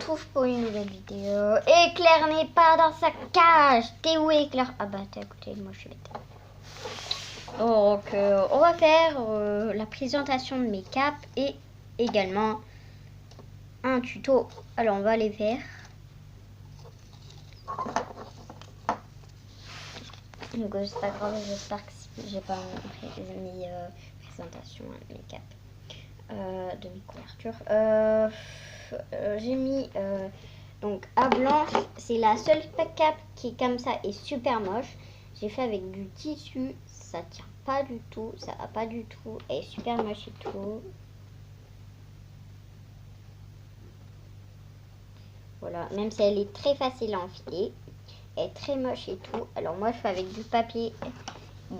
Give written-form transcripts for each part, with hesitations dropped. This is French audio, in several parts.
retrouve pour une nouvelle vidéo. Éclair n'est pas dans sa cage. T'es où, Éclair? Ah bah t'es à côté de moi, je suis bête. Donc on va faire la présentation de mes capes et également un tuto. Alors on va les faire. Donc c'est pas grave, j'espère que j'ai pas mis présentation de mes capes, de mes couvertures. J'ai mis donc à blanche, c'est la seule cape qui est comme ça et super moche. J'ai fait avec du tissu, ça tient pas du tout, ça va pas du tout, elle est super moche et tout. Voilà, même si elle est très facile à enfiler, elle est très moche et tout. Alors moi je fais avec du papier.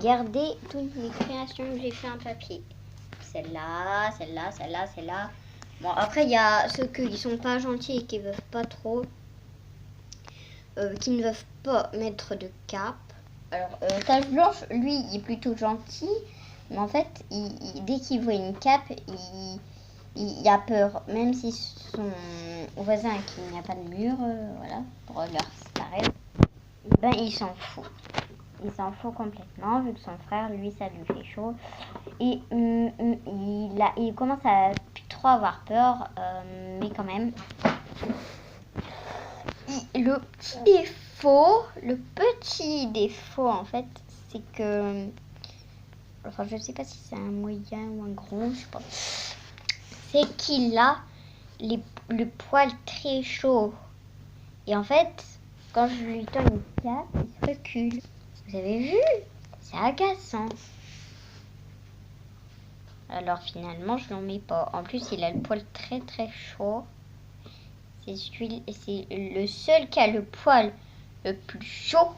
Gardez toutes mes créations que j'ai fait en papier. Celle-là, celle-là, celle-là, celle-là. Bon, après, il y a ceux qui sont pas gentils et qui veulent pas trop. Qui ne veulent pas mettre de cape. Alors, Tache Blanche, lui, il est plutôt gentil. Mais en fait, dès qu'il voit une cape, il a peur. Même si son voisin qui n'y a pas de mur, voilà, pour leur séparer, ben, il s'en fout. Il s'en fout complètement, vu que son frère, lui, ça lui fait chaud. Et il commence à plus trop avoir peur, mais quand même. Le petit défaut, en fait, c'est que... Enfin, je sais pas si c'est un moyen ou un gros, je sais pas. C'est qu'il a le poil très chaud. Et en fait, quand je lui donne une cape, il se recule. Vous avez vu? C'est agaçant. Alors finalement, je n'en mets pas. En plus, il a le poil très très chaud. C'est le seul qui a le poil le plus chaud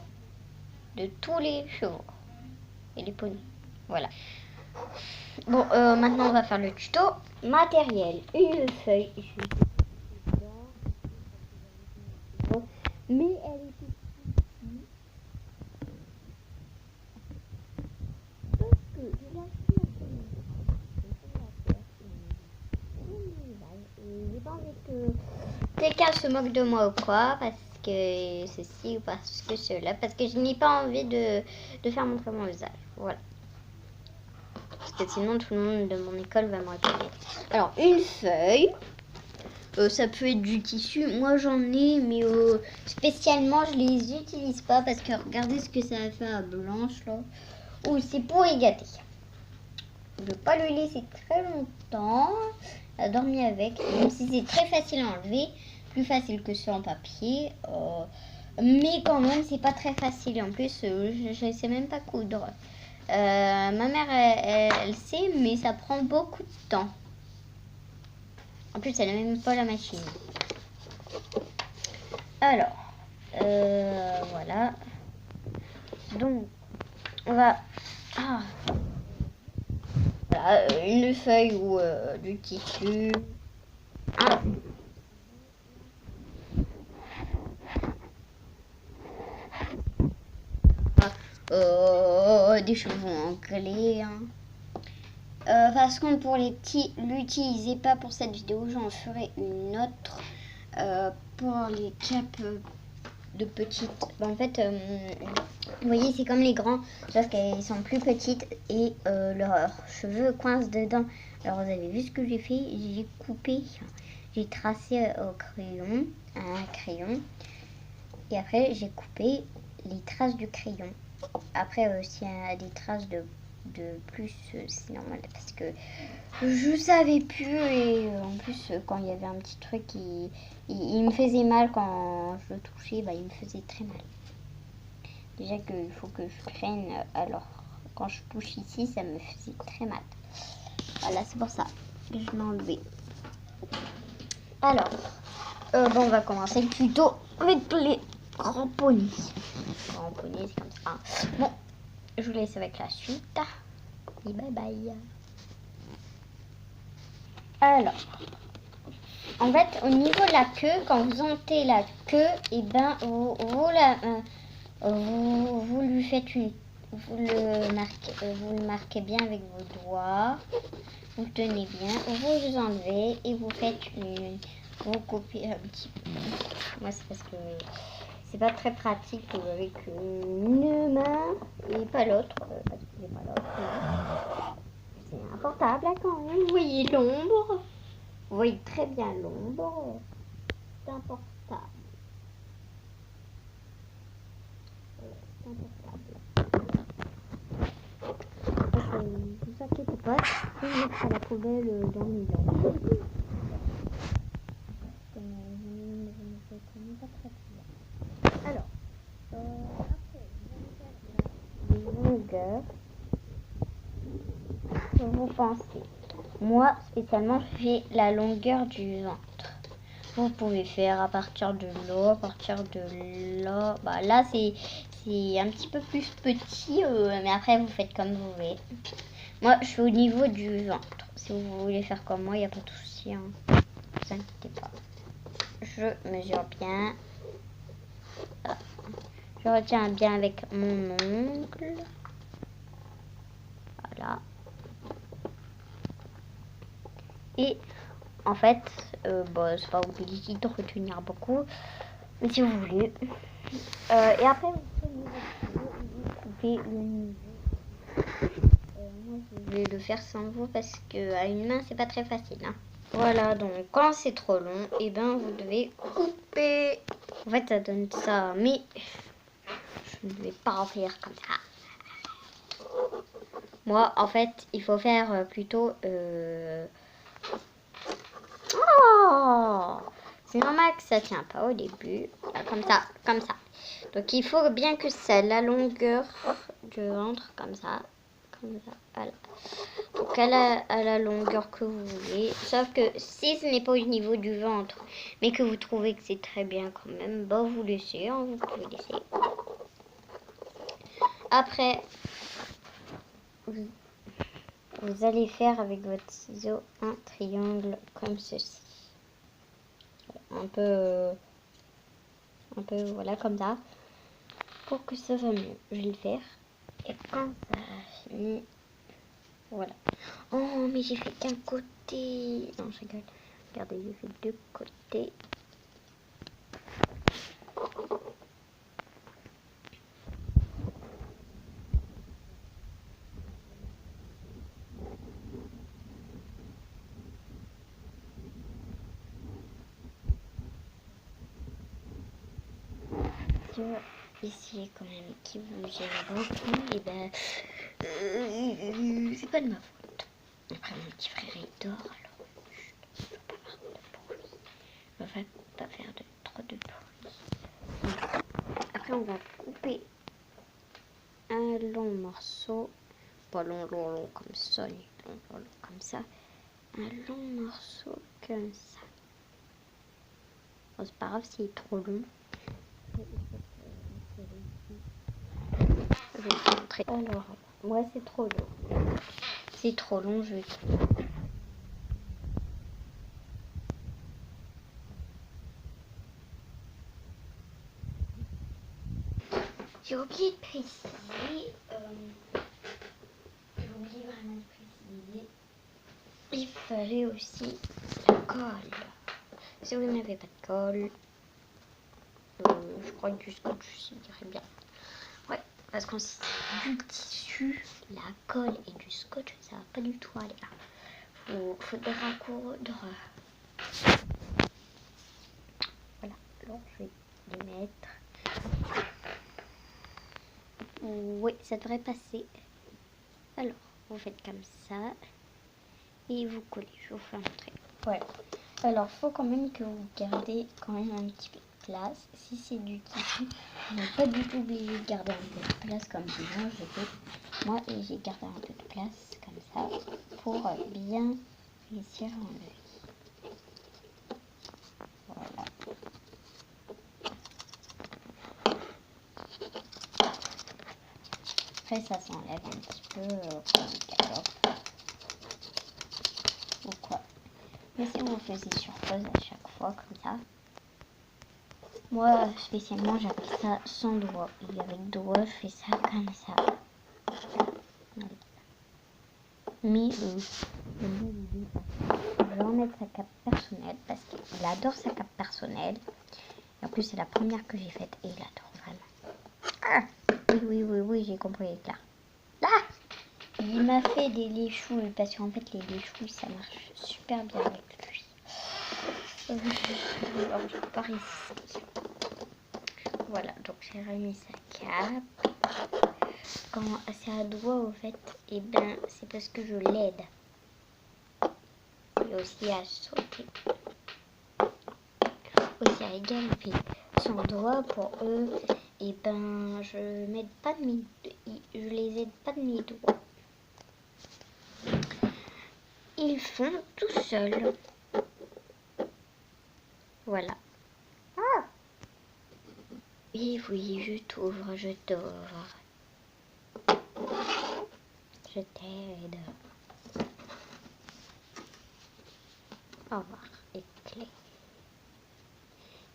de tous les chevaux. Et les poneys. Voilà. Bon, maintenant on va faire le tuto. Matériel. Une feuille. Mais elle est j'ai pas envie que quelqu'un se moque de moi ou quoi, parce que ceci ou parce que cela, parce que je n'ai pas envie de faire montrer mon visage. Voilà. Parce que sinon tout le monde de mon école va me reconnaître. Alors, une feuille. Ça peut être du tissu. Moi j'en ai, mais spécialement je les utilise pas parce que regardez ce que ça a fait à Blanche là. Oh, c'est pour y gâter. Je ne veux pas le laisser très longtemps. Elle a dormi avec, même si c'est très facile à enlever, plus facile que sur en papier. Mais quand même, c'est pas très facile. En plus, je ne sais même pas coudre. Ma mère, elle sait, mais ça prend beaucoup de temps. En plus, elle n'a même pas la machine. Alors, voilà. Donc, on va... Voilà, une feuille ou du tissu. Alors, des cheveux anglais. Hein. Parce que pour les petits, l'utilisez pas pour cette vidéo, j'en ferai une autre pour les capes de petites. En fait, vous voyez, c'est comme les grands, sauf qu'elles sont plus petites et leurs cheveux coincent dedans. Alors, vous avez vu ce que j'ai fait? J'ai coupé, j'ai tracé au crayon, un crayon, et après j'ai coupé les traces du crayon. Après, s'il y a des traces de plus, c'est normal parce que je savais plus et en plus quand il y avait un petit truc il me faisait mal quand je le touchais, bah, il me faisait très mal. Déjà qu'il faut que je prenne, alors quand je touche ici ça me faisait très mal. Voilà, c'est pour ça que je l'ai enlevé. Alors bon, on va commencer le tuto avec les cramponnés. Cramponnés, c'est comme ça. Bon, je vous laisse avec la suite. Et bye bye. Alors, en fait, au niveau de la queue, quand vous montez la queue, et ben vous lui faites vous le marquez bien avec vos doigts. Vous tenez bien, vous enlevez et vous faites vous coupez un petit peu. Moi, c'est parce que c'est pas très pratique avec une main et pas l'autre. Parce que j'ai pas l'autre. C'est un portable là quand même. Vous voyez l'ombre. Vous voyez très bien l'ombre. C'est un portable. C'est un portable. Ne vous inquiétez pas, je vais mettre à la poubelle dans le milieu. Alors, après, vous allez faire la longueur que vous pensez. Moi, spécialement, je fais la longueur du ventre. Vous pouvez faire à partir de là, à partir de là. Bah, là, c'est un petit peu plus petit, mais après, vous faites comme vous voulez. Moi, je suis au niveau du ventre. Si vous voulez faire comme moi, il n'y a pas de souci. Hein. Ne vous inquiétez pas. Je mesure bien. Voilà. Je retiens bien avec mon ongle. Voilà. Et en fait, bah, c'est pas obligé de retenir beaucoup. Mais si vous voulez. Et après, vous coupez le niveau. Moi, je vais le faire sans vous parce que à une main, c'est pas très facile. Hein. Voilà, donc quand c'est trop long, et ben vous devez couper. En fait, ça donne ça, mais je ne vais pas en faire comme ça. Moi, en fait, il faut faire plutôt. Oh, c'est normal que ça tient pas au début, comme ça, comme ça. Donc il faut bien que ça la longueur du ventre, comme ça, voilà. Donc à la longueur que vous voulez. Sauf que si ce n'est pas au niveau du ventre, mais que vous trouvez que c'est très bien quand même, bah vous laissez, hein, vous pouvez laisser. Après, vous allez faire avec votre ciseau un triangle comme ceci. Un peu voilà comme ça. Pour que ça va mieux, je vais le faire. Et quand ça a fini, voilà. Oh, mais j'ai fait qu'un côté. Non, je rigole. Regardez, j'ai fait deux côtés. Ici quand même qui vous gêne beaucoup, et ben c'est pas de ma faute. Après mon petit frère il dort, alors je ne vais pas faire trop de bruit. Après on va couper un long morceau, pas long comme ça, ni long comme ça, un long morceau comme ça. Bon, c'est pas grave s'il est trop long. Je vais vous montrer. Alors, moi c'est trop long. C'est trop long, je vais. J'ai oublié de préciser. J'ai oublié vraiment de préciser. Il fallait aussi la colle. Si vous n'avez pas de colle, je crois que du scotch, je dirais bien. Ouais, parce qu'on sait du tissu, la colle et du scotch, ça va pas du tout aller là. Faudra coudre. Voilà, alors je vais les mettre. Oui, ça devrait passer. Alors, vous faites comme ça. Et vous collez, je vous fais montrer. Voilà. Alors, faut quand même que vous gardez quand même un petit peu de place. Si c'est du tissu, vous n'êtes pas du tout obligé de garder un peu de place comme moi je fais. Moi, j'ai gardé un peu de place comme ça pour bien réussir à enlever. Voilà. Après, ça s'enlève un petit peu comme une calotte ou quoi. Mais si vous faisiez sur pause à chaque fois comme ça. Moi, spécialement, j'appelle ça sans doigt. Et avec doigt, je fais ça comme ça. Voilà. Mais, vais en mettre sa cape personnelle parce qu'il adore sa cape personnelle. Et en plus, c'est la première que j'ai faite et il adore vraiment. Ah, oui, j'ai compris, là. Là, il m'a fait des léchouilles parce qu'en fait, les léchouilles, ça marche super bien avec lui. Alors, je pars ici. Voilà, donc j'ai remis sa cape. Quand c'est à doigt, au fait, et ben, c'est parce que je l'aide. Et aussi à sauter. Aussi à égaliser son doigt pour eux. Et ben, je les aide pas de mes doigts. Ils font tout seuls. Voilà. Ah. Oui, je t'ouvre. Je t'aide. Au revoir, et clé.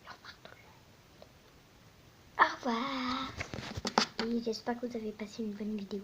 Au revoir tout le monde. Au revoir. Et j'espère que vous avez passé une bonne vidéo.